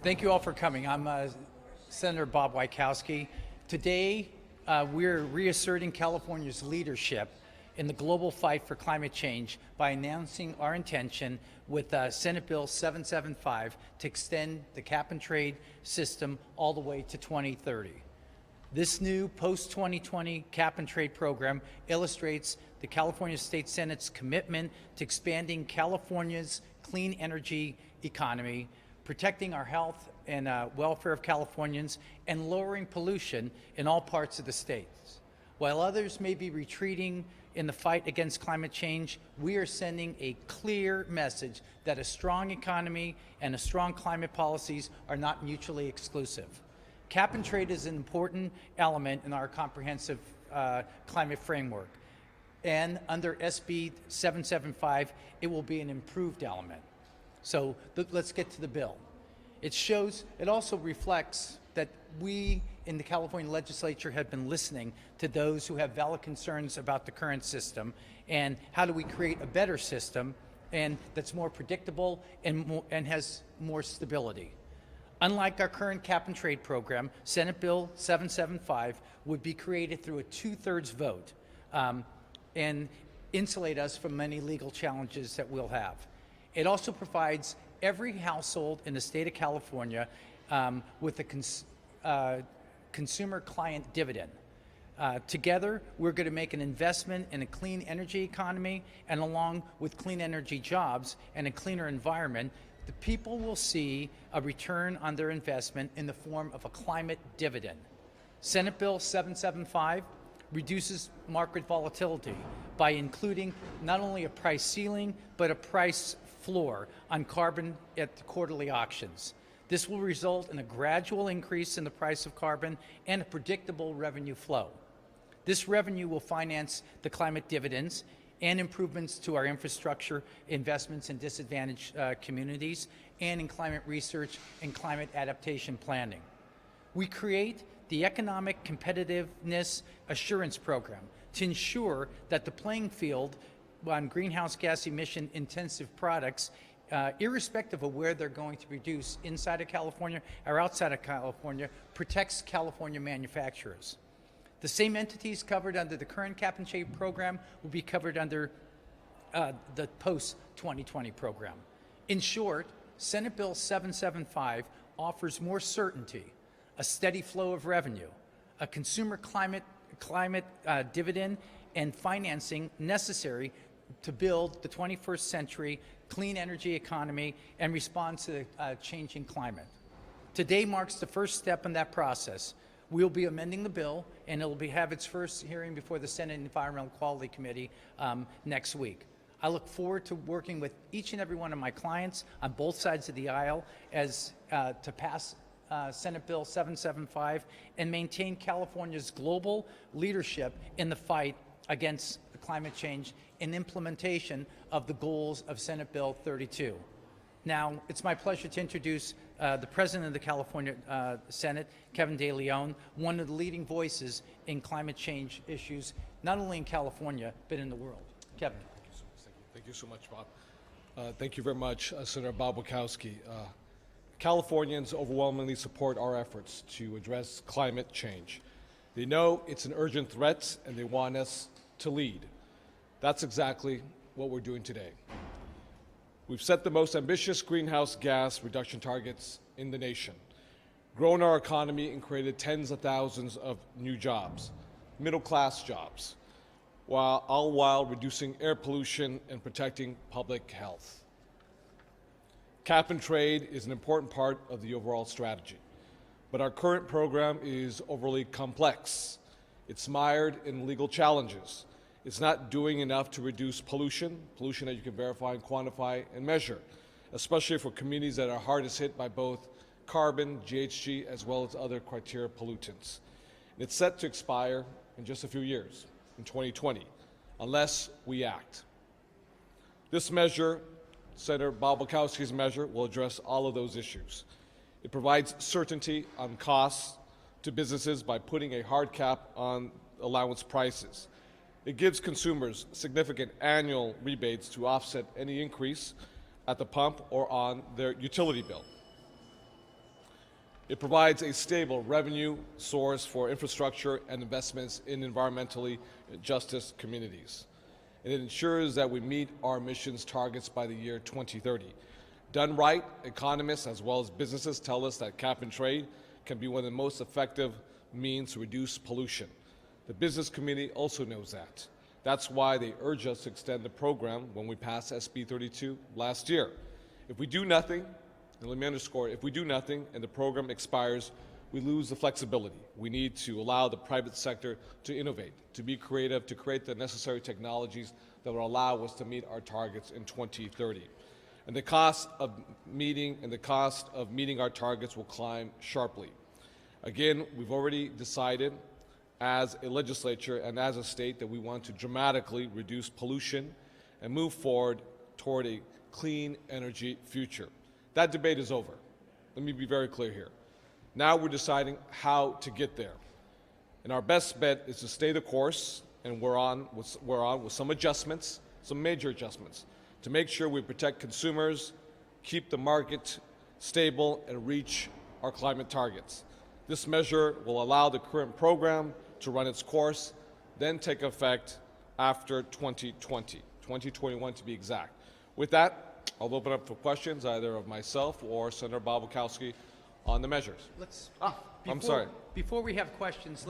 Thank you all for coming. I'm Senator Bob Wieckowski. Today, we're reasserting California's leadership in the global fight for climate change by announcing our intention with Senate Bill 775 to extend the cap-and-trade system all the way to 2030. This new post-2020 cap-and-trade program illustrates the California State Senate's commitment to expanding California's clean energy economy, protecting our health and welfare of Californians, and lowering pollution in all parts of the states. While others may be retreating in the fight against climate change, we are sending a clear message that a strong economy and a strong climate policies are not mutually exclusive. Cap and trade is an important element in our comprehensive climate framework. And under SB 775, it will be an improved element. So let's get to the bill. It also reflects that we in the California legislature have been listening to those who have valid concerns about the current system and how do we create a better system and that's more predictable and has more stability. Unlike our current cap and trade program, Senate Bill 775 would be created through a 2/3 vote and insulate us from many legal challenges that we'll have. It also provides every household in the state of California with a consumer client dividend. Together, we're going to make an investment in a clean energy economy, and along with clean energy jobs and a cleaner environment, the people will see a return on their investment in the form of a climate dividend. Senate Bill 775 reduces market volatility by including not only a price ceiling, but a price floor on carbon at the quarterly auctions. This will result in a gradual increase in the price of carbon and a predictable revenue flow. This revenue will finance the climate dividends and improvements to our infrastructure, investments in disadvantaged communities, and in climate research and climate adaptation planning. We create the Economic Competitiveness Assurance Program to ensure that the playing field on greenhouse gas emission intensive products, irrespective of where they're going to produce inside of California or outside of California, protects California manufacturers. The same entities covered under the current cap and trade program will be covered under the post-2020 program. In short, Senate Bill 775 offers more certainty, a steady flow of revenue, a consumer climate dividend, and financing necessary to build the 21st century clean energy economy and respond to the changing climate. Today marks the first step in that process. We'll be amending the bill, and it will have its first hearing before the Senate Environmental Quality Committee next week. I look forward to working with each and every one of my clients on both sides of the aisle to pass Senate Bill 775 and maintain California's global leadership in the fight against climate change and implementation of the goals of Senate Bill 32. Now, it's my pleasure to introduce the President of the California Senate, Kevin De Leon, one of the leading voices in climate change issues, not only in California, but in the world. Kevin. Thank you so much, Bob. Thank you very much, Senator Bob Wieckowski. Californians overwhelmingly support our efforts to address climate change. They know it's an urgent threat, and they want us to lead. That's exactly what we're doing today. We've set the most ambitious greenhouse gas reduction targets in the nation, grown our economy, and created tens of thousands of new jobs, middle-class jobs, all while reducing air pollution and protecting public health. Cap and trade is an important part of the overall strategy, but our current program is overly complex. It's mired in legal challenges. It's not doing enough to reduce pollution that you can verify and quantify and measure, especially for communities that are hardest hit by both carbon, GHG, as well as other criteria pollutants. And it's set to expire in just a few years, in 2020, unless we act. This measure, Senator Bob Wieckowski's measure, will address all of those issues. It provides certainty on costs to businesses by putting a hard cap on allowance prices. It gives consumers significant annual rebates to offset any increase at the pump or on their utility bill. It provides a stable revenue source for infrastructure and investments in environmentally justice communities. And it ensures that we meet our emissions targets by the year 2030. Done right, economists as well as businesses tell us that cap and trade can be one of the most effective means to reduce pollution. The business community also knows that. That's why they urge us to extend the program when we passed SB 32 last year. If we do nothing, and let me underscore, if we do nothing and the program expires, we lose the flexibility. We need to allow the private sector to innovate, to be creative, to create the necessary technologies that will allow us to meet our targets in 2030. And the cost of meeting our targets will climb sharply. Again, we've already decided as a legislature and as a state that we want to dramatically reduce pollution and move forward toward a clean energy future. That debate is over. Let me be very clear here. Now we're deciding how to get there. And our best bet is to stay the course, and we're on with some adjustments, some major adjustments, to make sure we protect consumers, keep the market stable, and reach our climate targets. This measure will allow the current program to run its course, then take effect after 2021 to be exact. With that, I'll open up for questions either of myself or Senator Bob Wieckowski on the measures. I'm sorry. Before we have questions,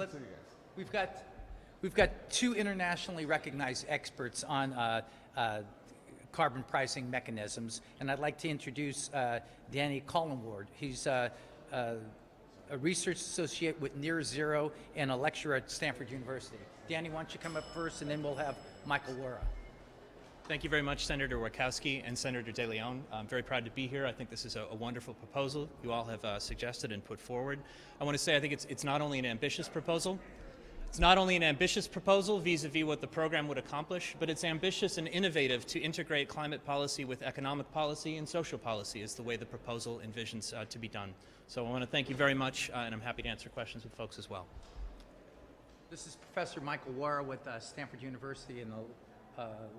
we've got two internationally recognized experts on carbon pricing mechanisms, and I'd like to introduce Danny Collingwood. He's a research associate with Near Zero and a lecturer at Stanford University. Danny, why don't you come up first, and then we'll have Michael Wara. Thank you very much, Senator Wieckowski and Senator De Leon. I'm very proud to be here. I think this is a wonderful proposal you all have suggested and put forward. I want to say I think it's not only an ambitious proposal, vis-a-vis what the program would accomplish, but it's ambitious and innovative to integrate climate policy with economic policy and social policy is the way the proposal envisions to be done. So I want to thank you very much, and I'm happy to answer questions with folks as well. This is Professor Michael Wara with Stanford University and a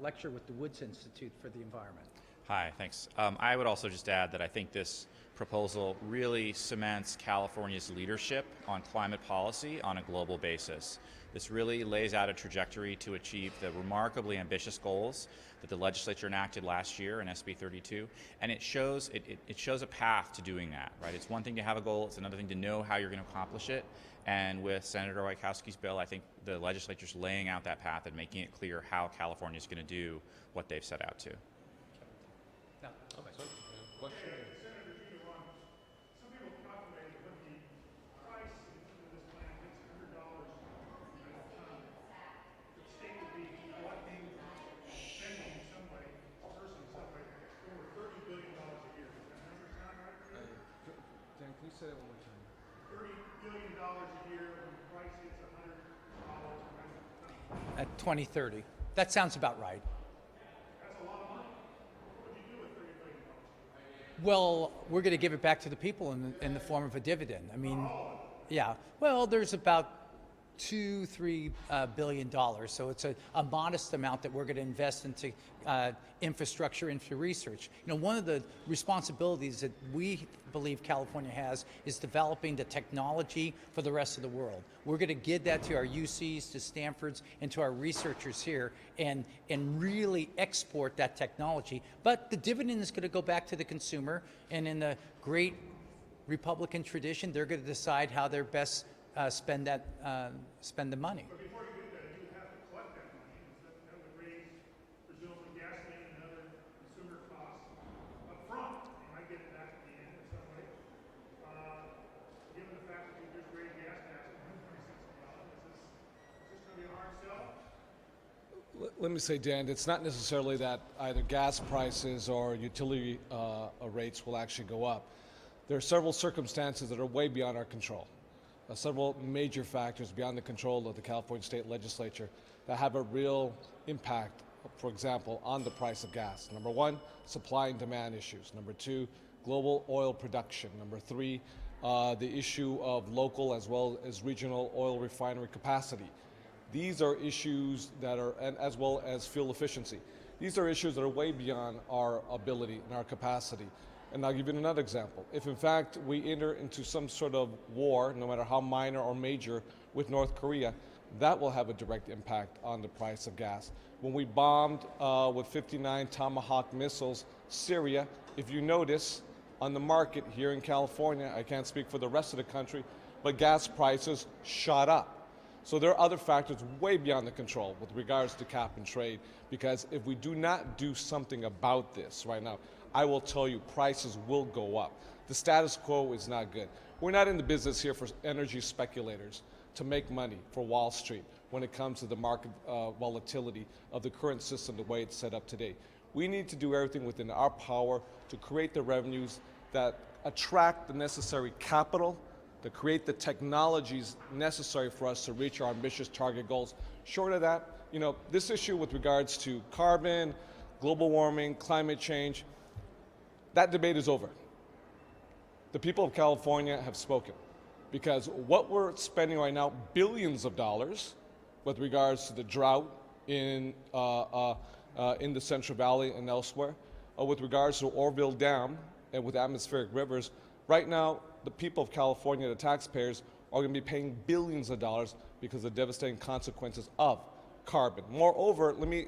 lecturer with the Woods Institute for the Environment. Hi, thanks. I would also just add that I think this proposal really cements California's leadership on climate policy on a global basis. This really lays out a trajectory to achieve the remarkably ambitious goals that the legislature enacted last year in SB 32, and it shows a path to doing that, right? It's one thing to have a goal, it's another thing to know how you're going to accomplish it, and with Senator Wieckowski's bill, I think the legislature's laying out that path and making it clear how California is going to do what they've set out to. Dan, can you say that one more time? $30 billion a year when the price hits $100 At 2030. That sounds about right. That's a lot of money. What do you do with $30 billion? Well, we're going to give it back to the people in the form of a dividend. I mean, yeah. Well, there's about $2-3 billion, so it's a modest amount that we're going to invest into infrastructure, into research. You know, one of the responsibilities that we believe California has is developing the technology for the rest of the world. We're going to give that to our UCs, to Stanfords, and to our researchers here, and really export that technology. But the dividend is going to go back to the consumer, and in the great Republican tradition, they're going to decide how they're best spend the money. But before you do that, you have to collect that money. That would raise, presumably, gasoline and other consumer costs up front. You might get it back at the end in some way. Given the fact that you just raised gas taxes 120 cents a gallon, is this going to be a hard sell? Let me say, Dan, it's not necessarily that either gas prices or utility rates will actually go up. There are several circumstances that are way beyond our control. Several major factors beyond the control of the California State Legislature that have a real impact, for example, on the price of gas. Number one, supply and demand issues. Number two, global oil production. Number three, the issue of local as well as regional oil refinery capacity. These are issues that are, and as well as fuel efficiency. These are issues that are way beyond our ability and our capacity. And I'll give you another example. If in fact we enter into some sort of war, no matter how minor or major, with North Korea, that will have a direct impact on the price of gas. When we bombed with 59 Tomahawk missiles Syria, if you notice on the market here in California, I can't speak for the rest of the country, but gas prices shot up. So there are other factors way beyond the control with regards to cap and trade, because if we do not do something about this right now, I will tell you prices will go up. The status quo is not good. We're not in the business here for energy speculators to make money for Wall Street when it comes to the market volatility of the current system the way it's set up today. We need to do everything within our power to create the revenues that attract the necessary capital, to create the technologies necessary for us to reach our ambitious target goals. Short of that, this issue with regards to carbon, global warming, climate change, that debate is over. The people of California have spoken, because what we're spending right now, billions of dollars, with regards to the drought in the Central Valley and elsewhere, with regards to Orville Dam and with atmospheric rivers, right now the people of California, the taxpayers, are going to be paying billions of dollars because of the devastating consequences of carbon. Moreover, let me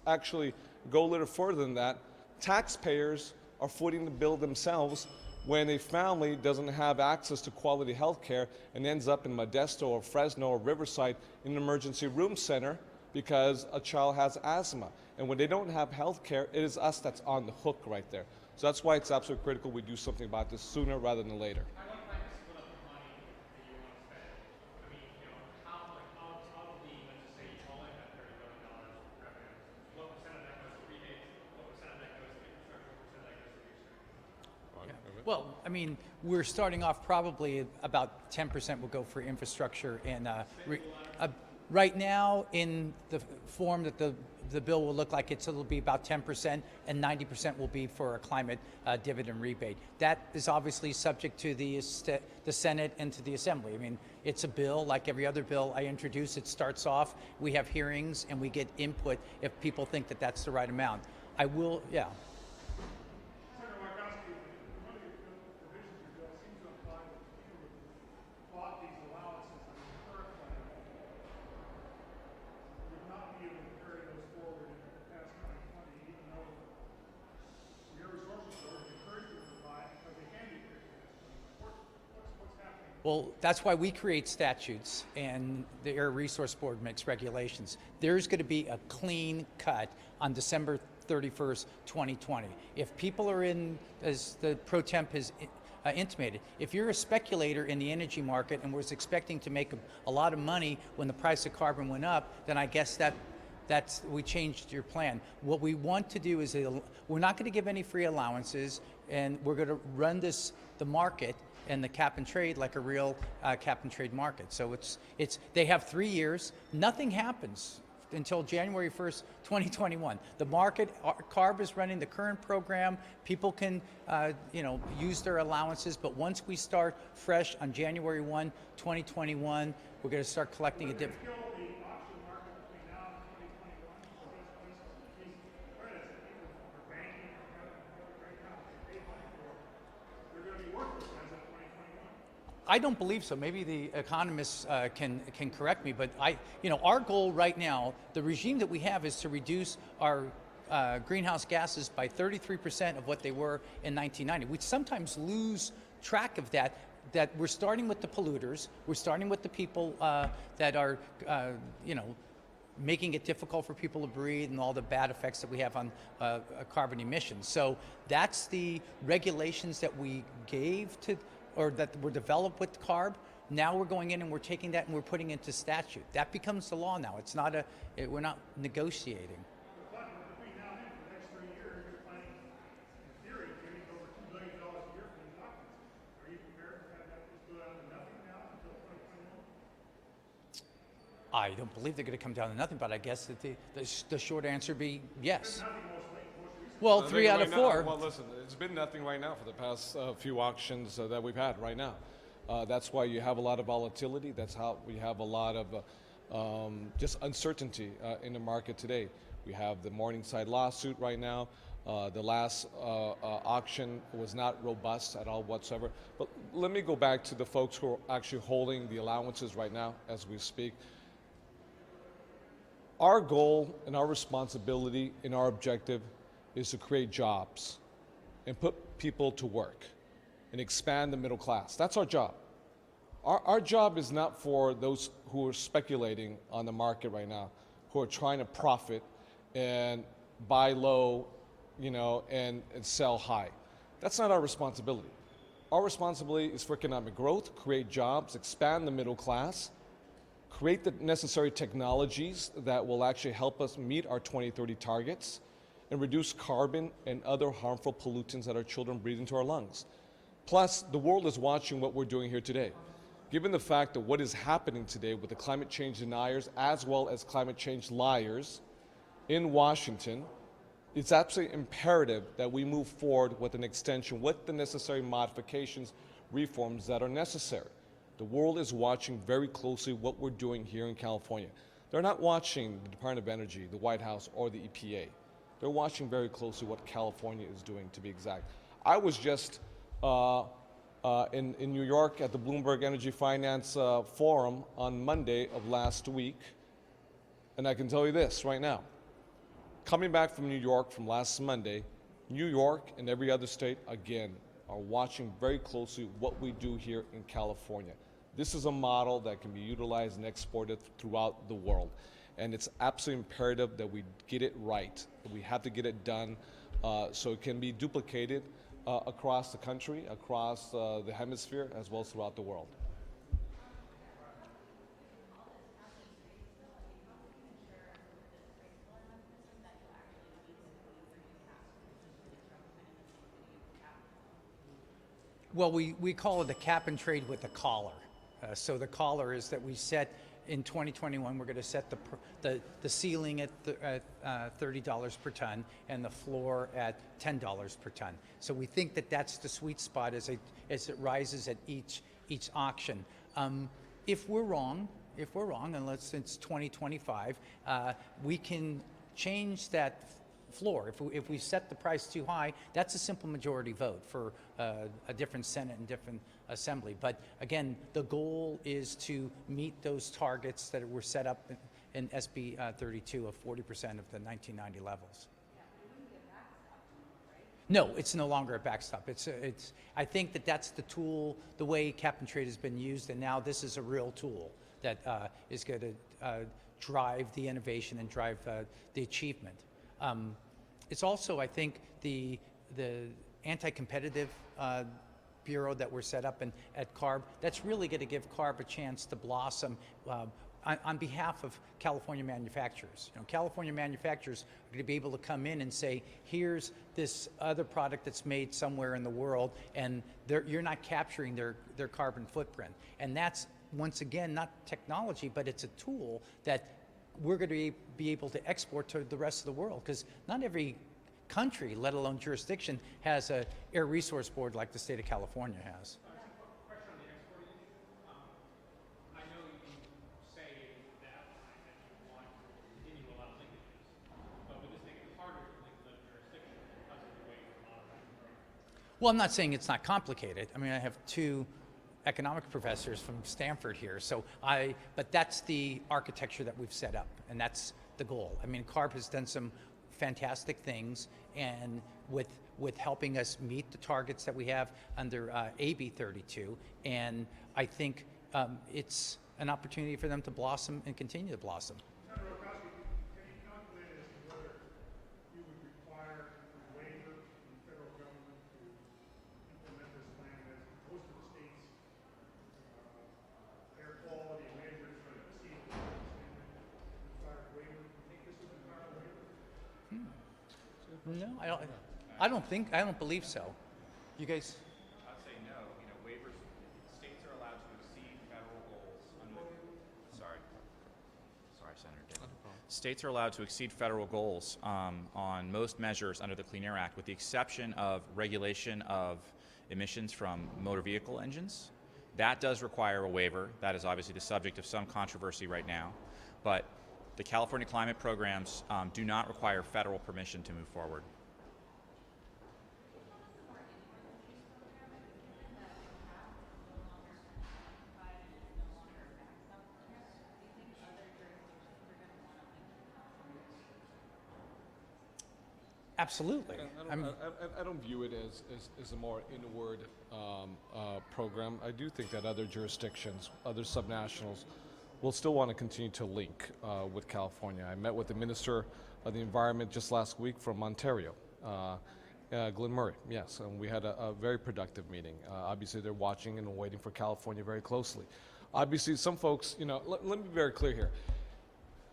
actually go a little further than that. Taxpayers are footing the bill themselves when a family doesn't have access to quality health care and ends up in Modesto or Fresno or Riverside in an emergency room center because a child has asthma. And when they don't have health care, it is us that's on the hook right there. So that's why it's absolutely critical we do something about this sooner rather than later. Well, I mean, we're starting off probably about 10% will go for infrastructure, and right now in the form that the bill will look like, it'll be about 10%, and 90% will be for a climate dividend rebate. That is obviously subject to the Senate and to the Assembly. I mean, it's a bill like every other bill I introduce. It starts off, we have hearings, and we get input if people think that that's the right amount. I will, yeah. Senator Wieckowski, one of your provisions of your bill seems to imply that people who bought these allowances under the current plan would not be able to carry those forward past 2020, even though your resources board encouraged them to buy because they can be carried past 2020. What's happening? Well, that's why we create statutes and the Air Resource Board makes regulations. There's going to be a clean cut on December 31st, 2020. If people are in, as the pro temp has intimated, if you're a speculator in the energy market and was expecting to make a lot of money when the price of carbon went up, then I guess that's we changed your plan. What we want to do is we're not going to give any free allowances, and we're going to run the market and the cap and trade like a real cap and trade market. So they have 3 years. Nothing happens until January 1st, 2021. The market, CARB is running the current program. People can, use their allowances, but once we start fresh on January 1, 2021, we're going to start collecting a different. Kill the auction market between now and 2021 because these credits that people are banking right now, they pay money for, they're going to be worthless as of 2021. I don't believe so. Maybe the economists can correct me, but our goal right now, the regime that we have, is to reduce our greenhouse gases by 33% of what they were in 1990. We sometimes lose track of that we're starting with the polluters, we're starting with the people that are, making it difficult for people to breathe and all the bad effects that we have on carbon emissions. So that's the regulations that we gave to, or that were developed with CARB. Now we're going in and we're taking that and we're putting it into statute. That becomes the law now. It's not we're not negotiating. But between now and then, for the next 3 years, you're planning, in theory, getting over $2 billion a year for these auctions. Are you prepared to have that just go down to nothing now until 2021? I don't believe they're going to come down to nothing, but I guess that the short answer would be yes. Well, I 3 think out of right 4. Now, well, listen, it's been nothing right now for the past few auctions that we've had right now. That's why you have a lot of volatility. That's how we have a lot of just uncertainty in the market today. We have the Morningside lawsuit right now. The last auction was not robust at all whatsoever. But let me go back to the folks who are actually holding the allowances right now as we speak. Our goal and our responsibility and our objective is to create jobs and put people to work and expand the middle class. That's our job. Our job is not for those who are speculating on the market right now, who are trying to profit and buy low, and sell high. That's not our responsibility. Our responsibility is for economic growth, create jobs, expand the middle class, create the necessary technologies that will actually help us meet our 2030 targets, and reduce carbon and other harmful pollutants that our children breathe into our lungs. Plus, the world is watching what we're doing here today. Given the fact that what is happening today with the climate change deniers as well as climate change liars in Washington, it's absolutely imperative that we move forward with an extension, with the necessary modifications, reforms that are necessary. The world is watching very closely what we're doing here in California. They're not watching the Department of Energy, the White House, or the EPA. They're watching very closely what California is doing, to be exact. I was just in New York at the Bloomberg Energy Finance Forum on Monday of last week, and I can tell you this right now. Coming back from New York from last Monday, New York and every other state, again, are watching very closely what we do here in California. This is a model that can be utilized and exported throughout the world. And it's absolutely imperative that we get it right. We have to get it done so it can be duplicated across the country, across the hemisphere, as well as throughout the world. Well, we call it a cap and trade with a collar. So the collar is that we set in 2021, we're going to set the ceiling at $30 per ton and the floor at $10 per ton. So we think that that's the sweet spot as it rises at each auction. If we're wrong, unless it's 2025, we can change that floor. If we set the price too high, that's a simple majority vote for a different Senate and different Assembly. But again, the goal is to meet those targets that were set up in SB 32 of 40% of the 1990 levels. No, it's no longer a backstop. I think that's the tool, the way cap and trade has been used, and now this is a real tool that is going to drive the innovation and drive the achievement. It's also, I think, the anti-competitive bureau that we're set up at CARB, that's really going to give CARB a chance to blossom on behalf of California manufacturers. California manufacturers are going to be able to come in and say, here's this other product that's made somewhere in the world, and you're not capturing their carbon footprint. And that's, once again, not technology, but it's a tool that we're going to be able to export to the rest of the world, because not every country, let alone jurisdiction, has an air resource board like the state of California has. Question on the exporting issue. I know you say that you want to continue to allow linkages, but would this make it harder to link the jurisdiction because of the way you're moderating the program? Well, I'm not saying it's not complicated. I mean, I have two economic professors from Stanford here, but that's the architecture that we've set up, and that's the goal. I mean, CARB has done some fantastic things, and with helping us meet the targets that we have under AB 32, and I think it's an opportunity for them to blossom and continue to blossom. Senator Wieckowski, can you calculate as to whether you would require a waiver from the federal government to implement this plan, as most of the states' air quality measures are exceeding the standard, require a waiver? Do you think this would require a waiver? No, I don't believe so. You guys? I'd say no. Waivers, states are allowed to exceed federal goals under sorry, Senator Daly. States are allowed to exceed federal goals on most measures under the Clean Air Act, with the exception of regulation of emissions from motor vehicle engines. That does require a waiver. That is obviously the subject of some controversy right now. But the California climate programs do not require federal permission to move forward. Absolutely. I don't view it as a more inward program. I do think that other jurisdictions, other subnationals, will still want to continue to link with California. I met with the Minister of the Environment just last week from Ontario, Glenn Murray, yes, and we had a very productive meeting. Obviously, they're watching and waiting for California very closely. Obviously, some folks, let me be very clear here.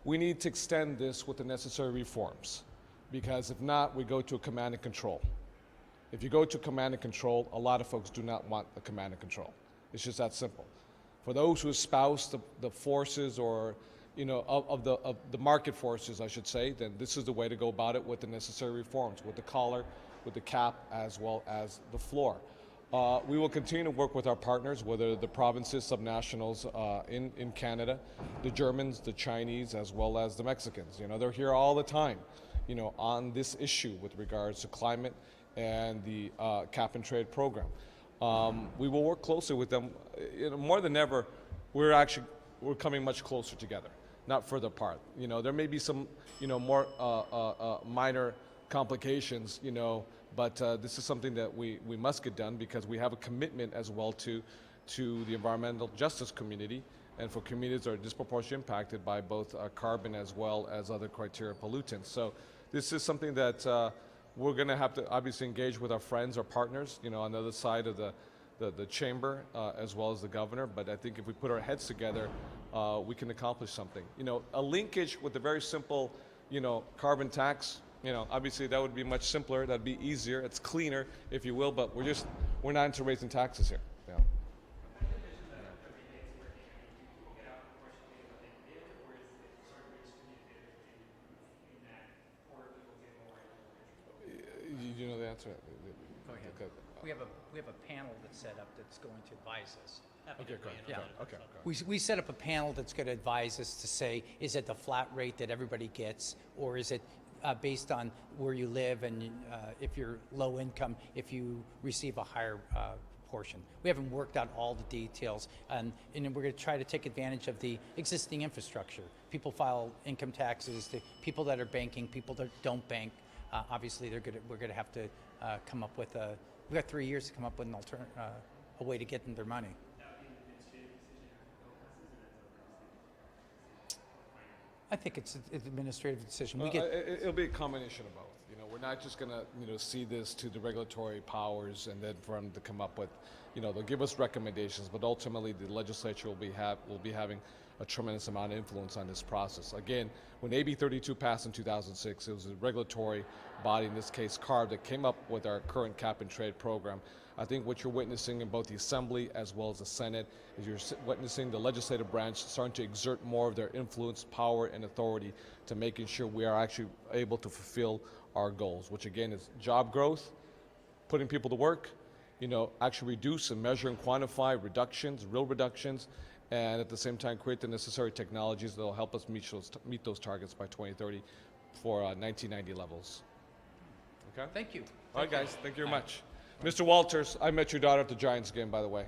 We need to extend this with the necessary reforms, because if not, we go to a command and control. If you go to command and control, a lot of folks do not want the command and control. It's just that simple. For those who espouse the forces or of the market forces, I should say, then this is the way to go about it with the necessary reforms, with the collar, with the cap, as well as the floor. We will continue to work with our partners, whether the provinces, subnationals in Canada, the Germans, the Chinese, as well as the Mexicans. They're here all the time, on this issue with regards to climate and the cap and trade program. We will work closely with them. More than ever, we're coming much closer together, not further apart. There may be some, more minor complications, but this is something that we must get done, because we have a commitment as well to the environmental justice community and for communities that are disproportionately impacted by both carbon as well as other criteria pollutants. So this is something that we're going to have to obviously engage with our friends, our partners, on the other side of the chamber, as well as the governor. But I think if we put our heads together, we can accomplish something. A linkage with a very simple, carbon tax. Obviously that would be much simpler. That'd be easier. It's cleaner, if you will. But we're not into raising taxes here. Yeah. You know the answer. Go ahead. Okay. We have a panel that's set up that's going to advise us. Okay, great. Yeah. Okay. We set up a panel that's going to advise us to say, is it the flat rate that everybody gets, or is it based on where you live and if you're low income, if you receive a higher portion. We haven't worked out all the details, and we're going to try to take advantage of the existing infrastructure. People file income taxes, to people that are banking, people that don't bank. Obviously, we're going to have to come up with we've got 3 years to come up with a way to get them their money. I think it's an administrative decision. It'll be a combination of both. We're not just going to see this to the regulatory powers and then for them to come up with, they'll give us recommendations, but ultimately the legislature will be having a tremendous amount of influence on this process. Again, when AB 32 passed in 2006, it was a regulatory body, in this case CARB, that came up with our current cap and trade program. I think what you're witnessing in both the Assembly as well as the Senate is you're witnessing the legislative branch starting to exert more of their influence, power, and authority to making sure we are actually able to fulfill our goals, which again is job growth, putting people to work, actually reduce and measure and quantify reductions, real reductions, and at the same time create the necessary technologies that will help us meet those targets by 2030 for 1990 levels. Okay? Thank you. All right, guys. Thank you very much. Mr. Walters, I met your daughter at the Giants game, by the way.